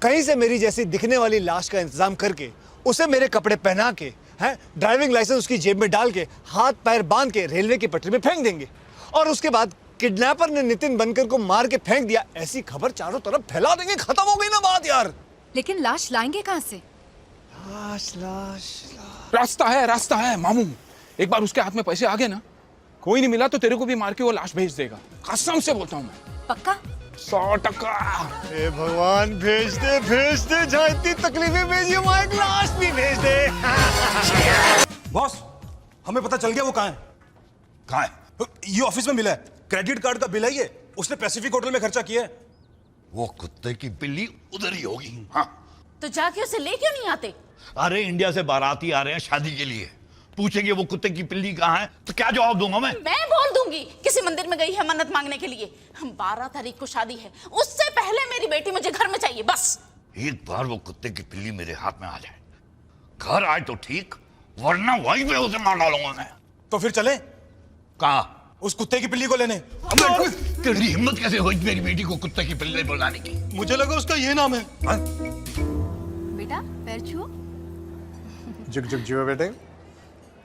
कहीं से मेरी जैसी दिखने वाली लाश का इंतजाम करके उसे मेरे कपड़े पहना के हैं, ड्राइविंग लाइसेंस उसकी जेब में डाल के हाथ पैर बांध के रेलवे की पटरी में फेंक देंगे और उसके बाद किडनैपर ने नितिन बनकर को मार के फेंक दिया, ऐसी खबर चारों तरफ फैला देंगे। खत्म हो गई ना बात यार। लेकिन लाश लाएंगे कहाँ से? लाश रास्ता है मामू। एक बार उसके हाथ में पैसे आ गए ना, कोई नहीं मिला तो तेरे को भी मार के वो लाश भेज देगा, कसम से बोलता हूँ मैं। पक्का? 100%। हे भगवान, भेज दे जहाँ इतनी तकलीफें भेजी, वहाँ एक लाश भी भेज दे। बॉस, हमें पता चल गया वो कहाँ है। कहाँ है? ये ऑफिस में मिला है, क्रेडिट कार्ड का बिल है ये, उसने पैसिफिक होटल में खर्चा किया है। वो कुत्ते की बिल्ली उधर ही होगी। हाँ, तो जाके उसे ले क्यों नहीं आते? अरे इंडिया से बाराती आ रहे हैं शादी के लिए, पूछेंगे वो कुत्ते की बिल्ली कहाँ है तो क्या जवाब दूंगा मैं बोल दूंगी किसी मंदिर में गई है मन्नत मांगने के लिए। हम 12 तारीख को शादी है, उससे पहले मेरी बेटी मुझे घर में चाहिए बस। एक बार वो कुत्ते की बिल्ली मेरे हाथ में आ जाए, घर आए तो ठीक, वरना वहीं पे उसे मार डालूंगा मैं। तो फिर चले कहाँ? उस कुत्ते की बिल्ली को लेने। तेरी हिम्मत कैसे हुई मेरी बेटी को कुत्ते की बिल्ली बुलाने की? मुझे लगा उसका ये नाम है। बेटा पैर छुओ। जुग जुग जियो बेटे।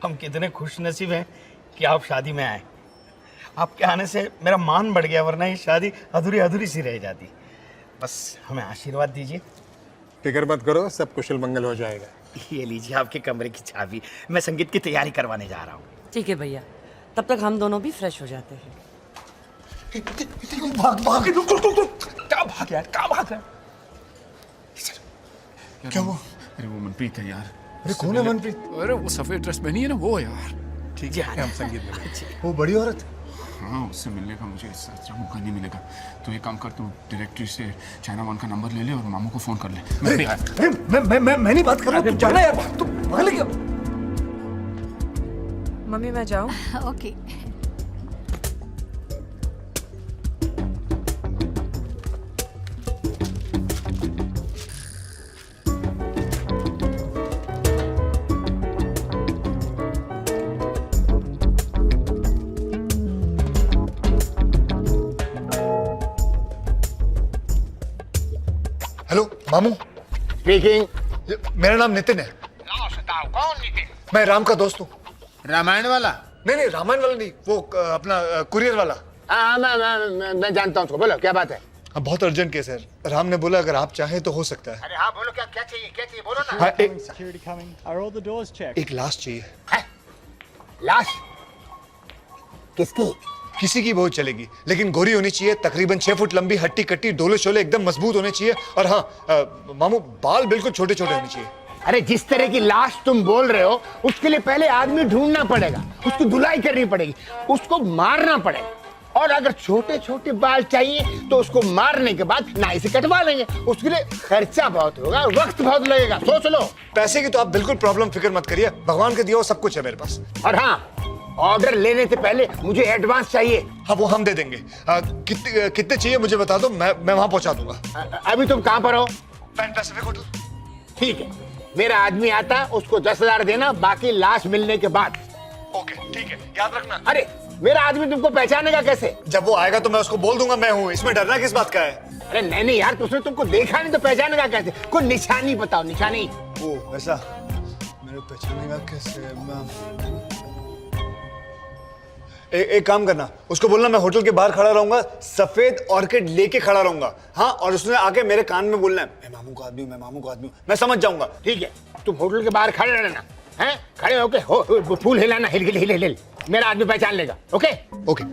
हम कितने खुश नसीब हैं कि आप शादी में आए। आपके आने से मेरा मान बढ़ गया, वरना ये शादी अधूरी अधूरी सी रह जाती। बस हमें आशीर्वाद दीजिए। फिक्र मत करो, सब कुशल मंगल हो जाएगा। ये लीजिए आपके कमरे की चाबी, मैं संगीत की तैयारी करवाने जा रहा हूँ। ठीक है भैया, तब तक हम दोनों भी फ्रेश हो जाते हैं। भाग रुक। क्या भाग यार, क्या भाग रहा है? क्या वो? अरे वो मनप्रीत है यार। अरे कौन है मनप्रीत? अरे वो सफेद ड्रेस पहनी है ना, वो यार। ठीक है, हम संगीत में। वो बड़ी औरत। हाँ, उससे मिलने का मुझे इस अच्छा मौका नहीं मिलेगा। तो एक काम कर, तू डायरेक्टरी से चाइना वन का नंबर ले ले और मामू को फोन कर ले। मैं नहीं बात कर रहा, तू जाना यार, तू भाग ले। मम्मी मैं जाऊँ? ओके। हेलो मामू। स्पीकिंग। मेरा नाम नितिन है। कौन नितिन? मैं राम का दोस्त हूँ। रामायण वाला? नहीं रामायण वाला नहीं, वो अपना कुरियर वाला। हाँ, मैं जानता हूँ उसको। बोलो क्या बात है? अब बहुत अर्जेंट केस है, राम ने बोला अगर आप चाहें तो हो सकता है। अरे हाँ बोलो, क्या क्या चाहिए बोलो ना। हाँ, Security coming. Are all the doors checked? एक लाश चाहिए। लाश? किसकी? किसी की बहुत चलेगी, लेकिन गोरी होनी चाहिए, तकरीबन 6 फुट लंबी, हट्टी कट्टी, डोले शोले एकदम मजबूत होने चाहिए। और हाँ मामू, बाल बिल्कुल छोटे छोटे होने चाहिए। अरे जिस तरह की लाश तुम बोल रहे हो, उसके लिए पहले आदमी ढूंढना पड़ेगा, उसकी धुलाई करनी पड़ेगी, उसको मारना पड़ेगा। और अगर छोटे छोटे बाल चाहिए तो उसको मारने के बाद नाई से कटवा लेंगे। उसके लिए खर्चा बहुत होगा, वक्त बहुत लगेगा, सोच लो। पैसे की तो आप बिल्कुल प्रॉब्लम फिक्र मत करिए, भगवान के दिया वो सब कुछ है मेरे पास। और हाँ, ऑर्डर लेने से पहले मुझे एडवांस चाहिए। हाँ वो हम दे देंगे। कितने चाहिए मुझे बता दो, मैं वहां पहुंचा दूंगा। अभी तुम कहाँ पर हो? Pan Pacific hotel. ठीक है, मेरा आदमी आता, उसको 10,000 देना, बाकी लाश मिलने के बाद। ओके ठीक है, याद रखना। अरे मेरा आदमी तुमको पहचानेगा कैसे? जब वो आएगा तो मैं उसको बोल दूंगा मैं हूँ, इसमें डरना किस बात का है? अरे नहीं यार, उसने तुमको देखा नहीं तो पहचानेगा कैसे? कोई निशानी बताओ, निशानी। ओ ऐसा, मेरे पहचानेगा कैसे? एक काम करना, उसको बोलना मैं होटल के बाहर खड़ा रहूंगा, सफेद ऑर्किड लेके खड़ा रहूंगा। हाँ, और उसने आके मेरे कान में बोलना है मैं मामू का आदमी हूँ, मैं मामू का आदमी हूँ। मैं समझ जाऊंगा। ठीक है, तुम होटल के बाहर खड़े रहना, हैं? खड़े होके हो फूल हिलाना, हिल हिल हिल हिल, मेरा आदमी पहचान लेगा। Okay okay.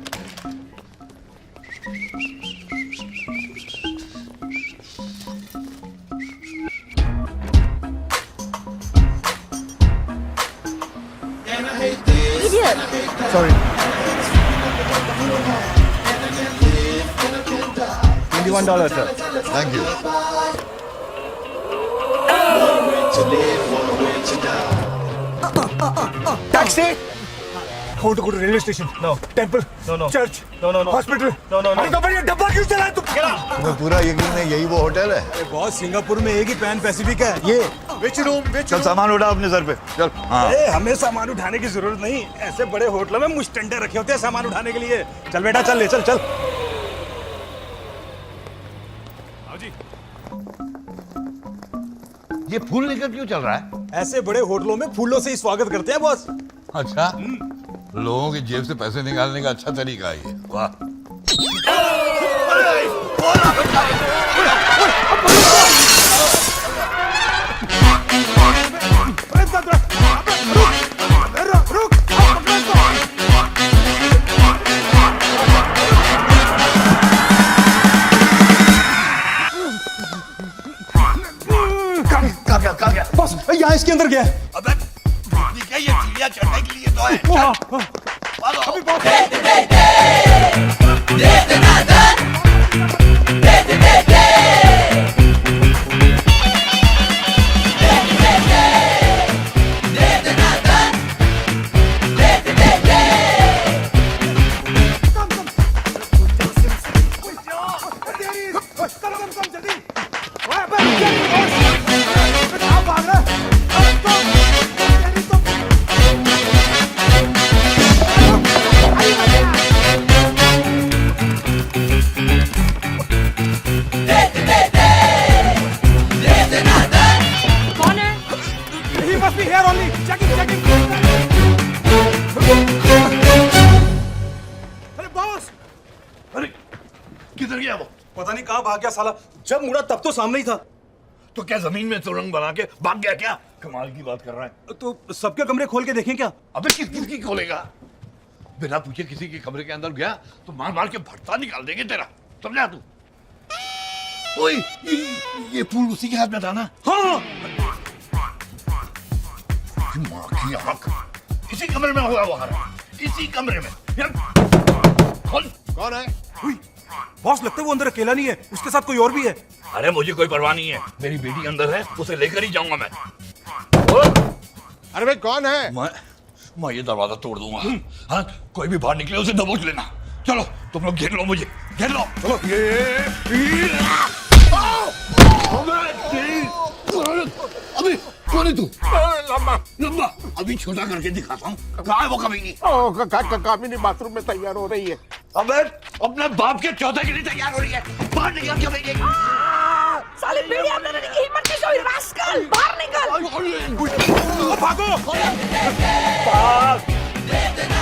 Sorry. $21, sir. Thank you. Taxi. How to go to railway station? No. Temple? No. Church? No. Hospital? No. अरे तो बढ़िया डब्बा क्यों चला है तू? तुम्हें पूरा यकीन है यही वो होटल है? अरे बॉस, सिंगापुर में एक ही पैन पैसिफिक है ये। Which room? चल सामान उठा अपने सर पे, चल। हाँ। अरे हमें सामान उठाने की जरूरत नहीं, ऐसे बड़े होटलों में मुस्टंडे रखे होते हैं सामान उठाने के लिए। चल बेटा, चल ले, चल। आओ जी। ये फूल लेकर क्यों चल रहा है? ऐसे बड़े होटलों में फूलों से ही स्वागत करते हैं बॉस। अच्छा, लोगों की जेब से पैसे निकालने का अच्छा तरीका है ये। वाह। बॉस यहाँ इसके अंदर गया है। अबे क्या ये चिड़िया चढ़ने के लिए तो है? अभी बॉस कौन है? He must be here only. Checking, checking. अरे बॉस, अरे किधर गया वो? पता नहीं कहाँ भाग गया साला। जब मुड़ा तब तो सामने ही था। तो क्या जमीन में सुरंग बना के भाग गया क्या? कमाल की बात कर रहा है। तो सबके कमरे खोल के देखें क्या? अबे किसकी खोलेगा? बिना पूछे किसी के कमरे के अंदर गया तो मार मार के भट्टा निकाल देंगे तेरा। समझा तू? ओए, ये फूल उसी के हाथ में था ना? हाँ। माँ की आंख, इसी कमरे में होगा वो हरा, इसी कमरे में। यार, कौन है? बॉस लगता है वो अंदर अकेला नहीं है, उसके साथ कोई और भी है। अरे मुझे कोई परवाह नहीं है, मेरी बेटी अंदर है, उसे लेकर ही जाऊंगा मैं। अरे भाई कौन है? मैं ये दरवाजा तोड़ दूंगा। हाँ, कोई भी बाहर निकले उसे दबोच लेना। चलो तुम लोग घेर लो मुझे, घेर लो। चलो अभी कौन है तू? लम्बा लंबा, अभी छोटा करके दिखाता हूँ। कहाँ है वो कमीनी? कामिनी बाथरूम में तैयार हो रही है। अबे अपने बाप के चौथे के लिए तैयार हो रही है, बाहर निकल के भेजेगी। साले बीड़ी अंदर नहीं की हिम्मत कैसे हुई? रास्कल, बाहर निकल। भागो।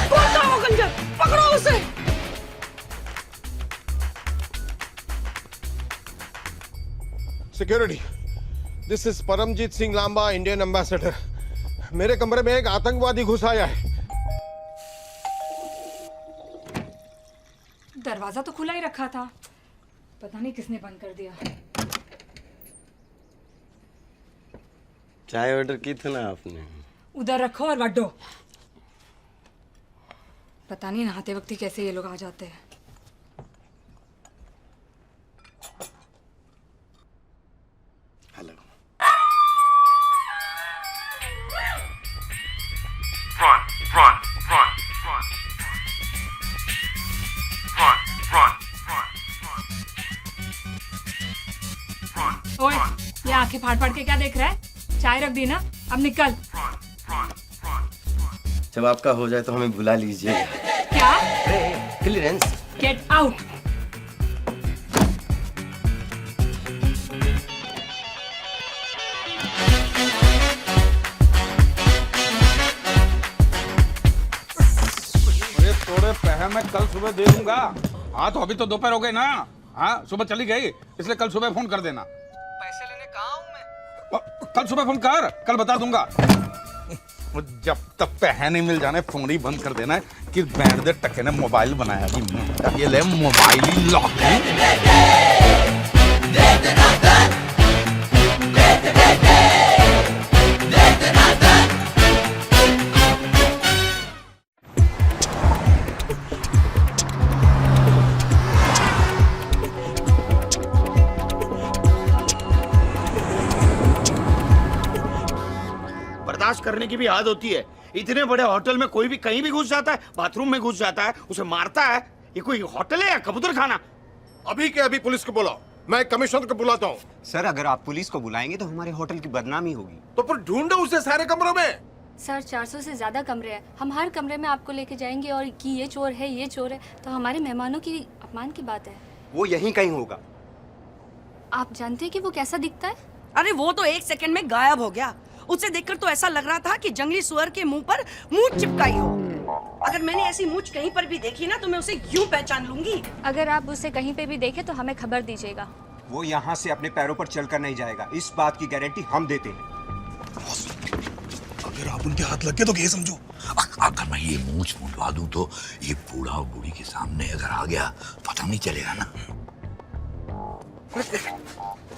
कौन था वो गंजर? पकड़ो उसे। Security, this is Paramjeet Singh Lamba, Indian ambassador. मेरे कमरे में एक आतंकवादी घुस आया है। दरवाजा तो खुला ही रखा था, पता नहीं किसने बंद कर दिया। चाय ऑर्डर की थी ना आपने? उधर रखो और वड्डो। पता नहीं नहाते वक्त ही कैसे ये लोग आ जाते हैं। हेलो। ओए, ये आंखें फाड़ फाड़ के क्या देख रहा है? चाय रख दी ना, अब निकल। जब आपका हो जाए तो हमें बुला लीजिए। क्या? क्लियरेंस। Get out. अरे थोड़े पैसे मैं कल सुबह दे दूंगा। हाँ तो अभी तो दोपहर हो गए ना। हाँ सुबह चली गई, इसलिए कल सुबह फोन कर देना। पैसे लेने कहाँ हूँ मैं? कल सुबह फोन कर, कल बता दूंगा। जब तक पैसे नहीं मिल जाने फोन ही बंद कर देना है कि बैंड दे टके ने मोबाइल बनाया अभी। ये ले मोबाइल ही लॉक है। बर्दाश्त करने की भी हद होती है। इतने बड़े होटल में कोई भी कहीं भी घुस जाता है, बाथरूम में घुस जाता है, उसे मारता है। ये कोई होटल है या कबूतर खाना? अभी के अभी पुलिस को बुलाओ, मैं कमिश्नर को बुलाता हूँ। सर अगर आप पुलिस को बुलाएंगे तो हमारे होटल की बदनामी होगी। तो फिर ढूंढो उसे सारे कमरों में। सर 400 से ज़्यादा कमरे हैं, हम हर कमरे में आपको लेके जाएंगे और कि ये चोर है ये चोर है, तो हमारे मेहमानों की अपमान की बात है। वो यहीं कहीं होगा। आप जानते हैं कि वो कैसा दिखता है? अरे वो तो 1 सेकंड में गायब हो गया। उसे देखकर तो ऐसा लग रहा था कि जंगली सुअर के मुंह पर मूंछ चिपकाई हो। अगर मैंने ऐसी मूंछ कहीं पर भी देखी ना तो मैं उसे यूं पहचान लूंगी। अगर आप उसे कहीं पे भी देखें तो हमें खबर दीजिएगा। वो यहाँ से अपने पैरों पर चलकर नहीं जाएगा, इस बात की गारंटी हम देते हैं। अगर आप उनके हाथ लग गए तो ये समझो, अगर मैं ये मूंछ मुंडवा दूं तो ये बूढ़ा और बूढ़ी के सामने अगर आ गया पता नहीं चलेगा ना।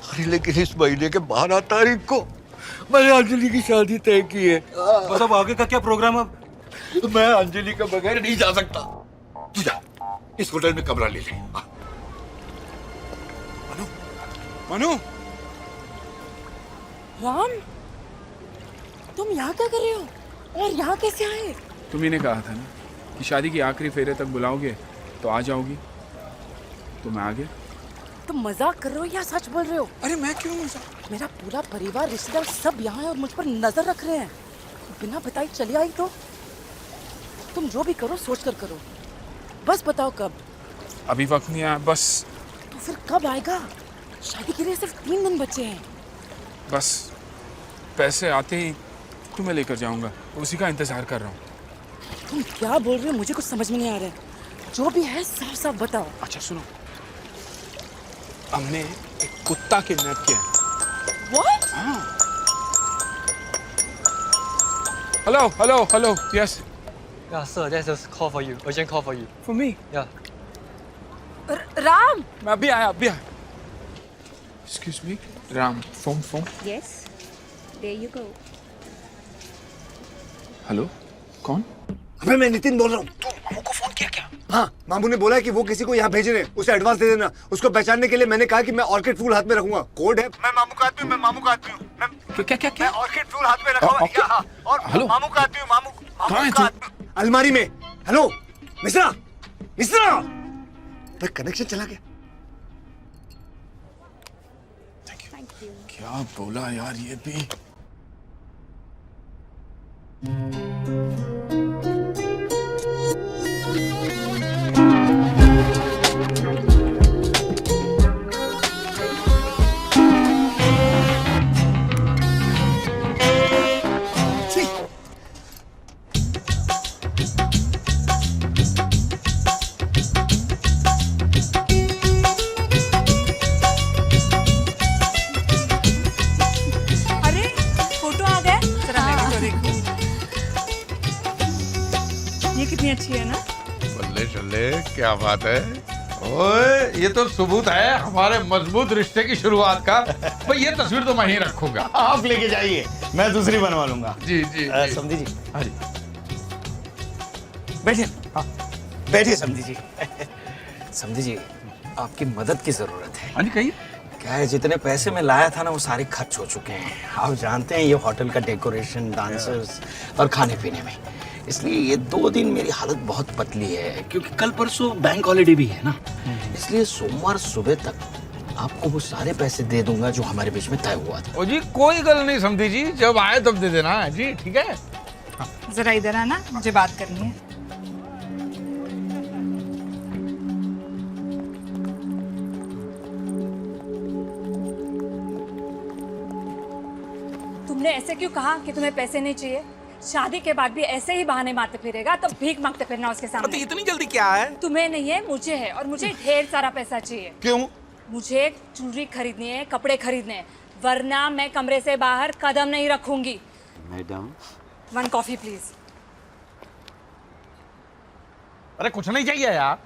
अरे लेकिन इस महीने के 12 तारीख को मैंने अंजलि की शादी तय की है। बस अब आगे का क्या प्रोग्राम? अब मैं अंजलि के बगैर नहीं जा सकता। तू जा, इस होटल में कमरा ले ले। मनु, राम, तुम यहाँ क्या कर रहे हो और यहाँ कैसे आए? तुम्ही ने कहा था ना कि शादी की आखिरी फेरे तक बुलाओगे तो आ जाओगी, तो मैं आ गया। तुम मजाक कर रहे हो या सच बोल रहे हो? अरे मैं क्यों मजाक? मेरा पूरा परिवार, रिश्तेदार सब यहाँ है और मुझ पर नजर रख रहे हैं। बिना बताए चली आई तो? तुम जो भी करो सोच कर करो। बस बताओ कब? अभी वक्त नहीं आया, बस तो फिर कब आएगा? शादी के लिए सिर्फ 3 दिन बचे हैं। बस पैसे आते ही तुम्हें लेकर जाऊंगा, उसी का इंतजार कर रहा हूँ। तुम क्या बोल रहे हो? मुझे कुछ समझ में नहीं आ रहा है। जो भी है साफ साफ बताओ। अच्छा सुनो, हमने एक कुत्ता किडनैप किया है। What? हाँ। Hello, hello, hello. Yes. Yeah, sir, there's a call for you. Urgent call for you. For me? Yeah. Ram, मैं अभी आया, अभी आया। Excuse me, Ram, phone. Yes, there you go. Hello, कौन? अबे मैं नितिन बोल रहा हूँ। तू मामू को फोन किया क्या? हाँ, मामू ने बोला है कि वो किसी को यहाँ भेज रहे हैं, उसे एडवांस दे देना। उसको पहचानने के लिए मैंने कहा कि मैं ऑर्किड फूल हाथ में रखूंगा। कोड है, मैं मामू का आदमी हूँ, मैं मामू का आदमी हूँ। क्या? मैं ऑर्किड फूल हाथ में रखा हुआ है। हाँ, और हेलो? मामू का आदमी हूँ, मामू कहाँ है का तू? आदमी। अलमारी में। हेलो, मिश्रा, कनेक्शन चला गया। क्या बोला यार ये भी? अरे फोटो आ गए, जरा मैं भी तो देखूं। ये कितनी अच्छी है ना? बल्ले चले, क्या बात है। ओए, ये तो सबूत है हमारे मजबूत रिश्ते की शुरुआत का। भाई ये तस्वीर तो मैं ही रखूंगा। आप लेके जाइए, मैं दूसरी बनवा लूंगा। जी जी, जी। समधी जी, हाँ जी। बैठिए। हाँ, बैठिए समधी जी। समधी जी, आपकी मदद की जरूरत है। हाँ जी, कहिए। क्या है, जितने पैसे मैं लाया था ना वो सारे खर्च हो चुके हैं। आप जानते हैं ये होटल का डेकोरेशन, डांसर्स और खाने पीने में, इसलिए ये 2 दिन मेरी हालत बहुत पतली है, क्योंकि कल परसों बैंक हॉलीडे भी है ना। इसलिए सोमवार सुबह तक आपको वो सारे पैसे दे दूंगा जो हमारे बीच में तय हुआ था। ओ जी, कोई गल नहीं समझी जी, जब आए तब दे देना जी, ठीक है। जरा इधर आना, मुझे बात करनी है। तुमने ऐसे क्यों कहा कि तुम्हें पैसे नहीं चाहिए? शादी के बाद भी ऐसे ही बहाने मारते फिरेगा तो भीख मांगते फिरना उसके सामने। इतनी जल्दी क्या है? तुम्हें नहीं है, मुझे है, और मुझे ढेर सारा पैसा चाहिए। क्यों? मुझे ज्वेलरी खरीदनी है, कपड़े खरीदने हैं, वरना मैं कमरे से बाहर कदम नहीं रखूंगी। Madam, 1 coffee please. अरे कुछ नहीं चाहिए यार।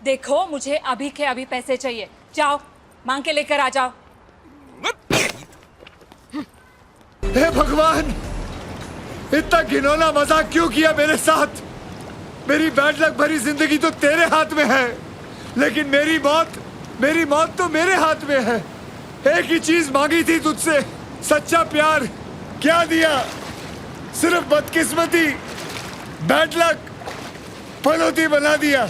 देखो, मुझे अभी के अभी पैसे चाहिए। जाओ, मांग के लेकर आ जाओ। हे भगवान, इतना घिनौना मजाक क्यों किया मेरे साथ? मेरी बैड लक भरी जिंदगी तो तेरे हाथ में है, लेकिन मेरी मौत तो मेरे हाथ में है। एक ही चीज मांगी थी तुझसे, सच्चा प्यार। क्या दिया? सिर्फ बदकिस्मती, बैड लक, पनौती बना दिया।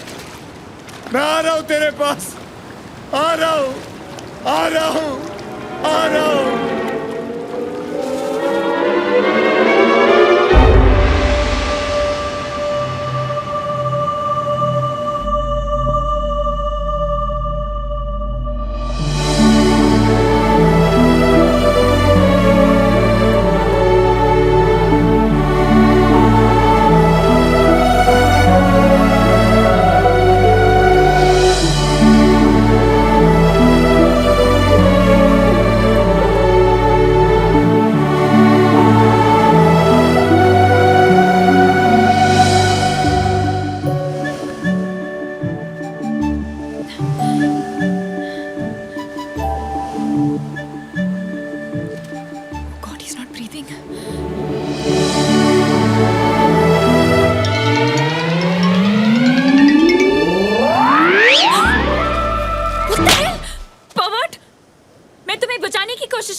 मैं आ रहा हूं तेरे पास, आ रहा हूं।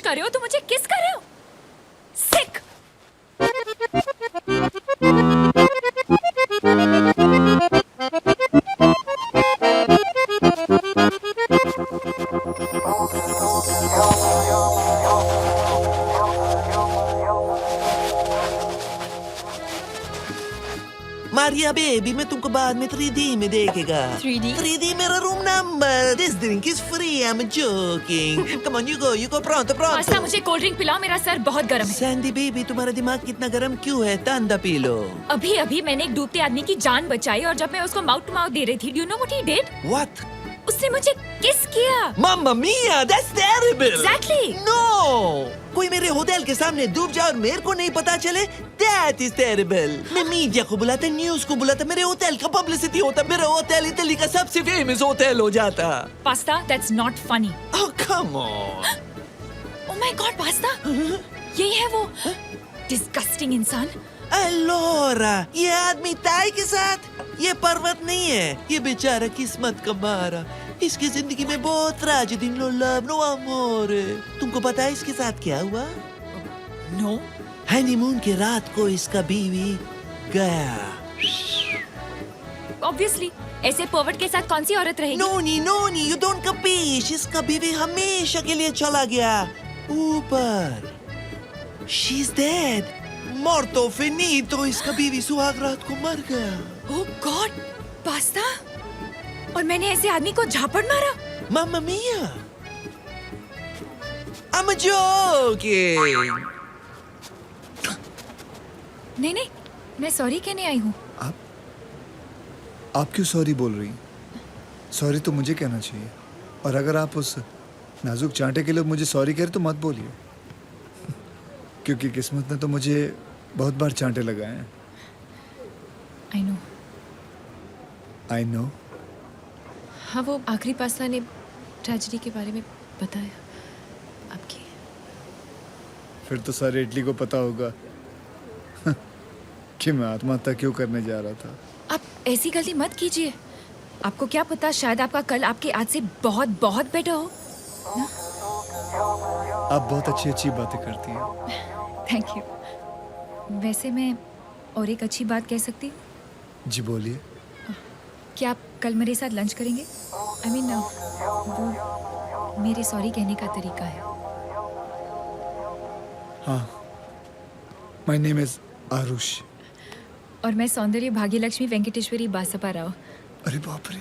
कर रहे हो, तुम मुझे किस कर रहे हो? सिक। मारिया बेबी, मैं तुमको बाद में 3D में देखेगा। 3D मेरा room number. This drink is free, I'm joking. Come on, you go, pronto. Pasta, मुझे कोल्ड ड्रिंक पिलाओ, मेरा सर बहुत गर्म है। सैंडी बेबी, तुम्हारा दिमाग कितना गर्म क्यों है? ठंडा पी लो। अभी मैंने एक डूबते आदमी की जान बचाई और जब मैं उसको माउथ टू माउथ दे रही थी, do you know what he did? What? उसने मुझे किस किया। Mamma mia, that's terrible. Exactly. No. कोई मेरे होटल के सामने डूब जाए और मेरे को नहीं पता चले, that is terrible. मैं मीडिया को बुलाता, न्यूज़ को बुलाता, मेरे होटल का पब्लिसिटी होता, मेरा होटल इटली का सबसे फेमस होटल हो जाता। Pasta, that's not funny. Oh come on. Oh my God, pasta, यही है वो disgusting इंसान। अलोरा, ये आदमी ताई के साथ, ये पर्वत नहीं है, ये बेचारा किस्मत का मारा। इसकी जिंदगी में बहुत ट्रेजेडी, नो लव, नो अमोर। तुमको पता है इसके साथ क्या हुआ? नो। हनीमून की रात को इसका बीवी गया। Obviously, ऐसे पर्वत के साथ कौन सी औरत रहेगी? नोनी, you don't capish। इसका बीवी हमेशा के लिए चला गया ऊपर। She's dead। Morto finito। इसका बीवी सुहाग रात को मर गया। Oh God, पास्ता, और मैंने ऐसे आदमी को झापड़ मारा। Mamma mia। I'm joking। नहीं, मैं सॉरी कहने आई हूँ। आप क्यों सॉरी बोल रही हैं? सॉरी तो मुझे कहना चाहिए, और अगर आप उस नाजुक चांटे के लिए मुझे सॉरी कह रहे तो मत बोलिए, क्योंकि किस्मत ने तो मुझे बहुत बार चांटे लगाए हैं। I know। हाँ, वो आखिरी पास्ता ने ट्रेजेडी के बारे में बताया आपकी। फिर तो सारे इटली को पता होगा कि मैं आत्महत्या क्यों करने जा रहा था। आप ऐसी गलती मत कीजिए। आपको क्या पता, शायद आपका कल आपके आज से बहुत बहुत बेटर हो ना? आप बहुत अच्छी बातें करती हैं। Thank you. वैसे मैं और एक अच्छी बात कह सकती हूँ? जी बोलिए। क्या आप कल मेरे साथ लंच करेंगे? I mean, वो मेरे सॉरी कहने का तरीका है। हाँ, माय नेम इज आरुष। और मैं सौंदर्य भाग्यलक्ष्मी वेंकटेश्वरी बासपा राव। अरे बाप रे,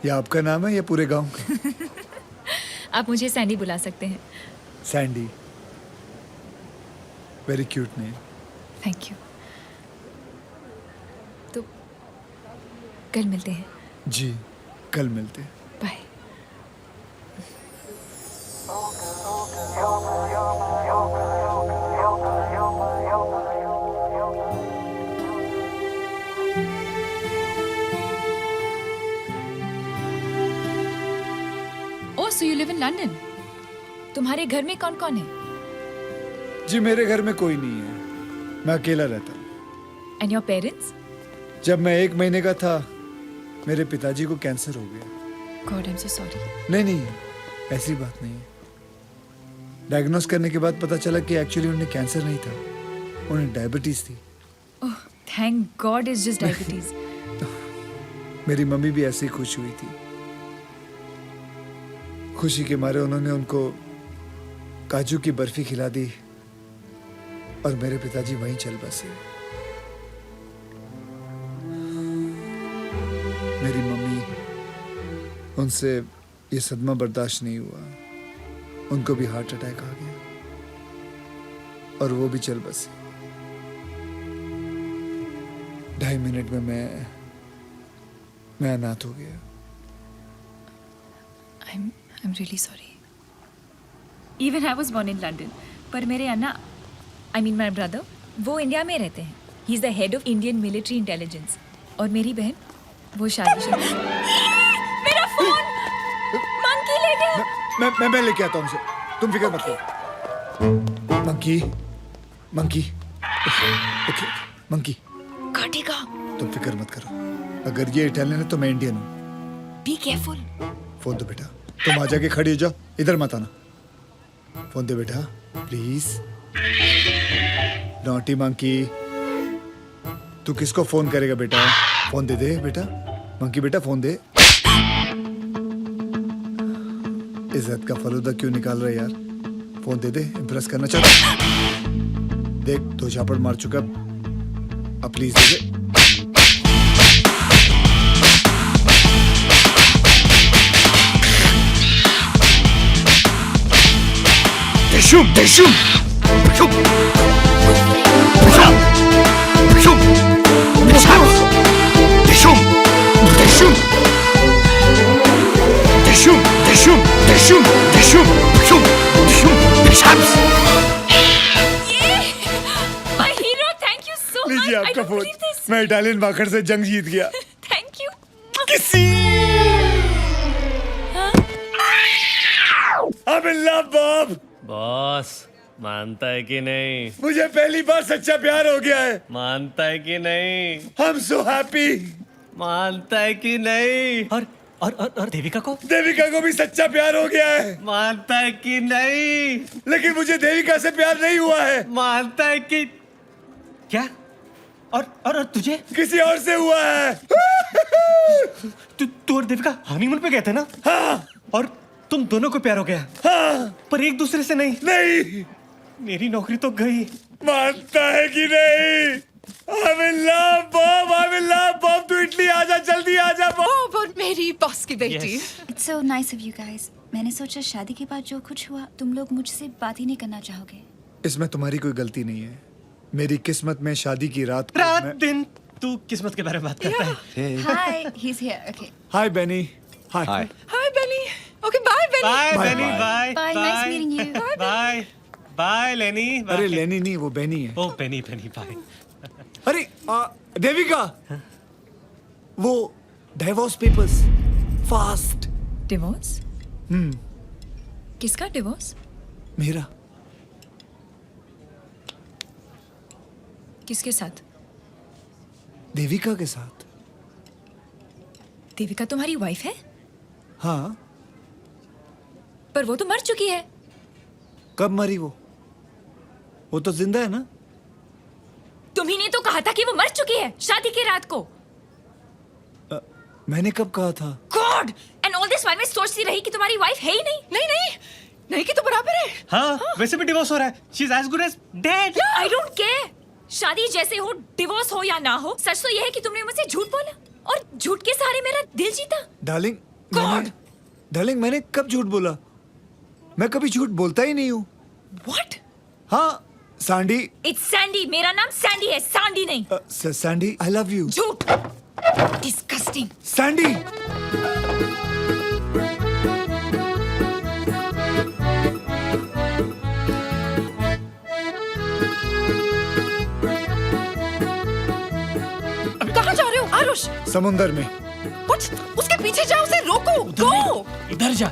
ये आपका नाम है या पूरे गांव का? आप मुझे सैंडी बुला सकते हैं। Sandy, very cute name. Thank you. तो कल मिलते हैं। जी, कल मिलते हैं। Bye. Oh, so you live in London. तुम्हारे घर में कौन कौन है? जी, मेरे घर में कोई नहीं है, मैं अकेला रहता हूँ। And your parents? जब मैं 1 महीने का था, मेरे पिताजी को कैंसर हो गया। God, I am so sorry. नहीं, ऐसी बात नहीं है। डायग्नोस करने के बाद पता चला कि एक्चुअली उन्हें कैंसर नहीं था, उन्हें डायबिटीज थी। Oh, thank God, it's just diabetes. मेरी मम्मी भी ऐसे ही खुश हुई थी। खुशी के मारे उन्होंने उनको काजू की बर्फी खिला दी और मेरे पिताजी वहीं चल बसे। मेरी मम्मी, उनसे ये सदमा बर्दाश्त नहीं हुआ, उनको भी हार्ट अटैक आ गया और वो भी चल बसी। 2.5 मिनट में मैं अनाथ हो गया। I'm really sorry. Even I was born in London. पर मेरे अन्ना, I mean my brother, वो इंडिया में रहते हैं। He is the head of Indian military intelligence. और मेरी बहन, वो शादीशुदा। मेरा फोन मंकी ले गया। मैं लेके आता हूँ उसे, तुम फिक्र मत करो। Monkey, okay, monkey. काटेगा। तुम फिक्र मत करो, अगर ये इटालियन है तो मैं इंडियन हूँ। Be careful. फोन दो बेटा, तुम आ जाके खड़ी हो जाओ, इधर मत आना। फोन दे बेटा प्लीज। नॉटी मंकी, तू किसको फोन करेगा बेटा? फोन दे दे बेटा। मंकी बेटा फोन दे। इज्जत का फलूदा क्यों निकाल रहा है यार? फोन दे दे, इम्प्रेस करना चाहता। देख 2 झापड़ मार चुका, अब please they they. Deshum, deshum, deshum, deshum, deshum, deshum, deshum, deshum, deshum, deshum, deshum, deshum, deshum, deshum, deshum. My hero, thank you so much. लीजिए I आपका don't फोन। believe this. मैं Italian माखड़ से जंग जीत गया। Thank you. किसी I'm in love, Bob. Boss मानता है कि नहीं? मुझे पहली बार सच्चा प्यार हो गया है। मानता है कि नहीं? I'm so happy. मानता है कि नहीं? और देविका को? देविका को भी सच्चा प्यार हो गया है। मानता है कि नहीं? लेकिन मुझे देविका से प्यार नहीं हुआ है। मानता है कि क्या? और तुझे? किसी और से हुआ है। तू और देविका हनीमून पे गए थे ना? हाँ। और तुम दोनों को प्यार हो गया? हाँ। पर एक दूसरे से नहीं? नहीं। मेरी नौकरी तो गई। मानता है कि नहीं? I'm in love, Bob. I'm in love, Bob. तू इटली आजा, जल्दी आजा, Bob. और मेरी बॉस की बेटी। It's so nice of you guys. मैंने सोचा शादी के बाद जो कुछ हुआ तुम लोग मुझसे बात ही नहीं करना चाहोगे। इसमें तुम्हारी कोई गलती नहीं है। मेरी किस्मत में शादी की रात दिन तू किस्मत के बारे में बात करता है। Hi, he's here. Okay. Hi, Benny. Hi. Hi, Benny. Okay, bye, Benny. Bye, Bye, Benny. bye. Bye. Bye, nice meeting you. Bye. Bye, Lenny. अरे लेनी नहीं, वो बेनी है। ओ पेनी बाय। अरे देविका, वो डिवोर्स पेपर्स फास्ट। डिवोर्स? किसका डिवोर्स? मेरा। किसके साथ? देविका के साथ। देविका तुम्हारी वाइफ है? हाँ। पर वो तो मर चुकी है। कब मरी वो? वो तो जिंदा है ना? तुम्ही ने तो कहा था कि वो मर चुकी है शादी की रात को। मैंने कब कहा था? God! And all this while मैं सोचती रही कि तुम्हारी वाइफ है ही नहीं। नहीं कि तो बराबर है। हाँ, वैसे भी डिवोर्स हो रहा है। She is as good as dead. I don't care. शादी जैसे हो, डिवोर्स हो या ना हो, सच तो यह है कि तुमने मुझसे झूठ बोला और झूठ के सहारे मेरा दिल जीता। डार्लिंग मैंने कब झूठ बोला? मैं कभी झूठ बोलता ही नहीं हूँ। What? हाँ, सैंडी। It's Sandy. मेरा नाम सैंडी है, सांडी नहीं। Sandy, I love you. झूठ। Disgusting. सैंडी। कहाँ जा रहे हो आरुष? समुंदर में। What? उसके पीछे जाओ, उसे रोको। Go. इधर जा।